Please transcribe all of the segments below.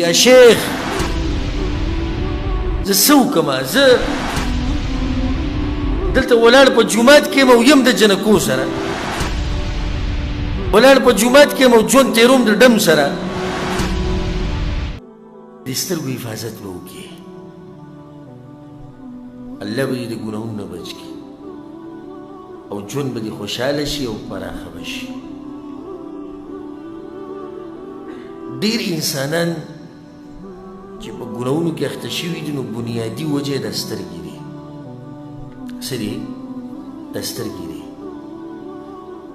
یا شیخ زه څه وکړم زه دلته ولاړ په جومات کې یم او یم د جنکو سره ولاړ په جومات کې یم او ژوند تېروم د ډم سره د سترګو حفاظت به وکړي الله به دې د ګناهونو نه بچ کړي او ژوند به دې خوشحاله شي او پراخه به شي ډېر انسانان چې په ګناهونو کې اخته شوي دي نو بنیادي وجه یې د سترګې دي څه دي د سترګې دي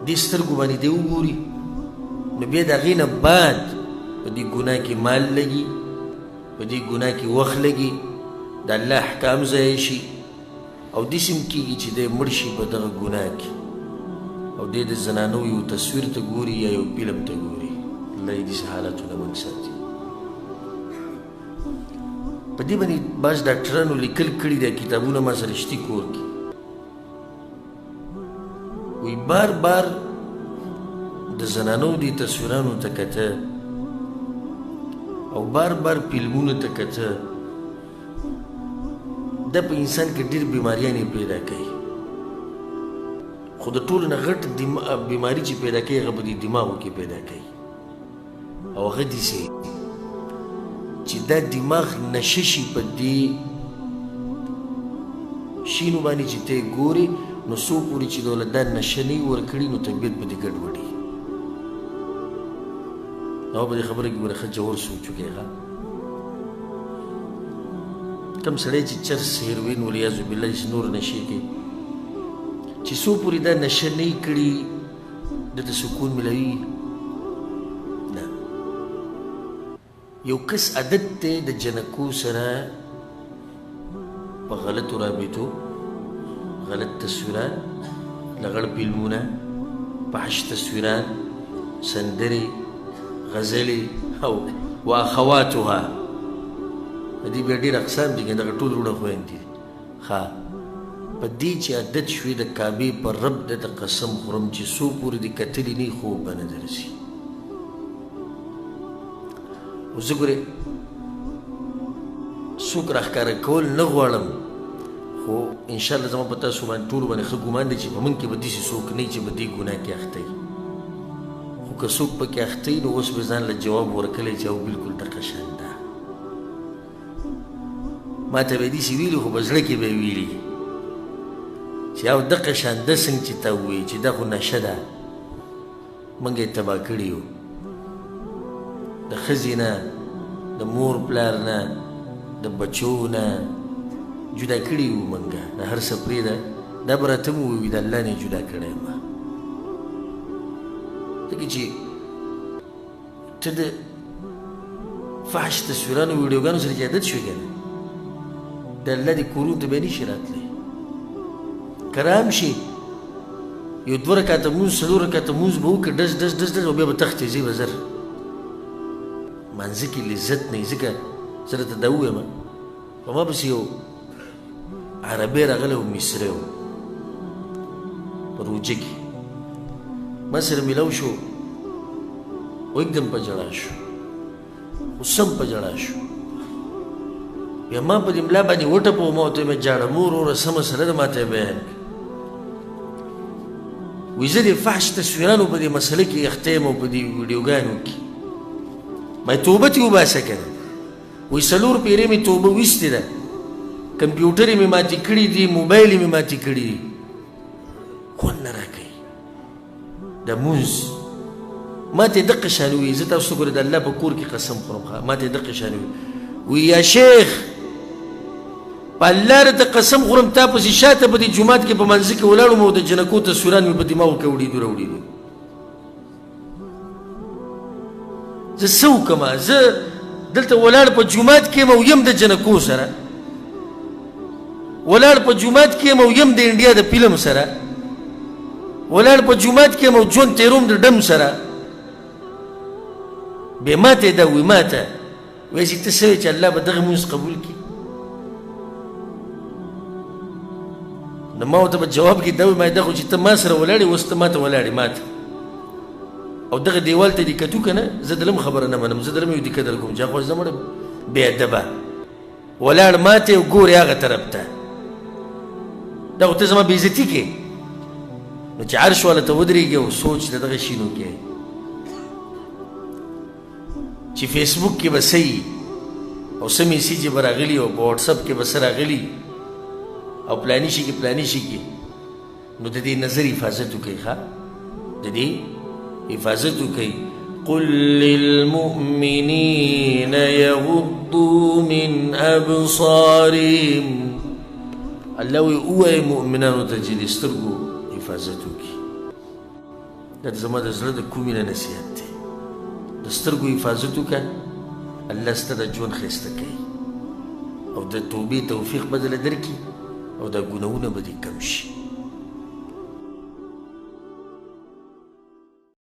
دې سترګو باندې دی وګوري نو بیا د هغې نه بعد په دې ګناه کې مال لګي په دې ګناه کې وخت لګي د الله احکام ضایع شي او داسې هم کېږي چې دی مړ شي په دغه ګناه کې او دی د زنانو یو تصویر ته ګوري یا یو فلم ته ګوري الله یې داسې حالتونه موږ ساتي په دې باندې بعض ډاکټرانو لیکل کړي دي کتابونه ما سره شتي کور کې وی بار بار د زنانو دې تصویرانو ته کته او بار بار فلمونو ته کته دا په انسان کې ډېر بیماریانې پیدا کوي خو د ټولو نه غټ بیماري چې پیدا کوي هغه په دې دماغو کې پیدا کوي او هغه داسې چې دا دماغ نشه شي په دې شینو باندې چې ته یې ګورې نو څو پورې چې دوله دا نشه نه یې ورکړي نو طبیعت به دې ګډوډي او په دې خبره کې ګوره ښه جوور سوچ وکړې ښه کم سړی چې چرس هیروین ولیاذ بالله چې نور نشې کوي چې څو پورې دا نشه نه یې کړي دته سکون ملوي نه یو کس عادت دی د جنکو سره په غلطو رابطو غلط تصویرات لغړ فلمونه فحش تصویرات سندرې غزلې او واخواتها دې بیا ډېر اقسام دي که دغه ټول وروڼه خویندې دي ښه په دې چې عادت شوې د کعبې پر رب د قسم خورم چې څو پورې دې کتلي نه خوب به نه درځي اوس زه ګورې څوک راښکاره کول نه غواړم خو انشاءالله زما په تاسو باندې ټولو باندې ښه ګمان دی چې په موږ کې به داسې څوک نه وي چې به دې ګناه کې اخته وي خو که څوک پکې اخته وي نو اوس به ځان له جواب ورکلی چې او بلکل دغه شان ده ما ته به یې داسې ویلي خو په زړه کې به یې ویلي چې او دغه شان ده څنګه چې تا ووایي چې دا خو نشه ده موږ یې تباه کړي یو د ښځې نه د مور پلار نه د بچو نه جدا کړي یو موږ د هر څه پرېږده دا به راته مو ووایي د الله نه جدا کړی یم ځکه چې ته د فحش تصویرانو ویډیوګانو سره چې عادت شوې که نه د الله دې کورونو ته بیا نشي راتلی که رام شي یو 2 رکعته مونځ 4 رکعته مونځ به وکړي ډز ډز ډز ډز او بیا به تښتې ځې به زر مانځه کې لذت نه وي ځکه زه درته دا ووایم په ما پسې یو عربی راغلی و مصری و په روجه کې ما سره میلاو شو و एकदम په ژړا شو اوس هم په ژړا شو بیا ما په دې ملا باندې وټپوم او ته مې جاړه مور وروره څه مسله ده ما ته یې بیان کړه وایي زه د فحش تصویرانو په دې مسله کې اخته یم او په دې ویډیوګانو کې ما توبه تې وباسه که نه وایي 4 پیرې مې توبه ویستې ده کمپیوټر یې مې ماتې کړي دي موبایل یې مې ماتې کړي دي خوند نه راکوي د مونځ ما ته یې دقه شان ووایي زه تاسو ته ګورې د الله په کور کې قسم خورم ما ته یې دقه شان ووایي وایي یا شیخ په الله راته قسم خورم تا پسې شاته په دې جومات کې په منځه کې ولاړ وم او د جنکو تصویران مې په دماغو کې وړېدو راوړېدو زه څه وکړم زه دلته ولاړ په جومات کې یم او یم د جنکو سره ولاړ په جومات کې یم او یم د انډیا د فلم سره ولاړ په جومات کې یم او ژوند تېروم د ډم سره بیا ما ته یې دا وایي ما ته وایي چې ته څه وایې چې الله به دغه مونځ قبول کړي نو ما ورته په جواب کې دا وایي ما دا خو چې ته ما سره ولاړې اوس ته ما ته ولاړې ما ته او دغه دیوال ته دې کتو که نه زه دلم خبره نه منم زه دلم یو دیکه در کوم چا خو زه مړه بېادبه ولاړ ماته او ګورې هغه طرف ته دا خو ته زما بېعزتي کې نو چې عرش والا ته ودرېږي او سوچ د دغه شي نو کې چې فیسبوک کې به څه او څه میسیجې به راغلي او په واټسپ کې به څه راغلي او پلاني شي کې پلاني شي کې نو د دې نظر حفاظت وکړئ ښه د دې حفاظت وکړئ قل للمؤمنين يغضوا من أبصارهم الله وی مؤمنانو ته چې د سترګو حفاظت وکړي دا زما د زړه د کومې نه نصیحت دی د سترګو حفاظت وکړه الله ستا د ژوند ښایسته کوي او د توبې توفیق به درله درکړي او دا ګناهونه به دې کم شي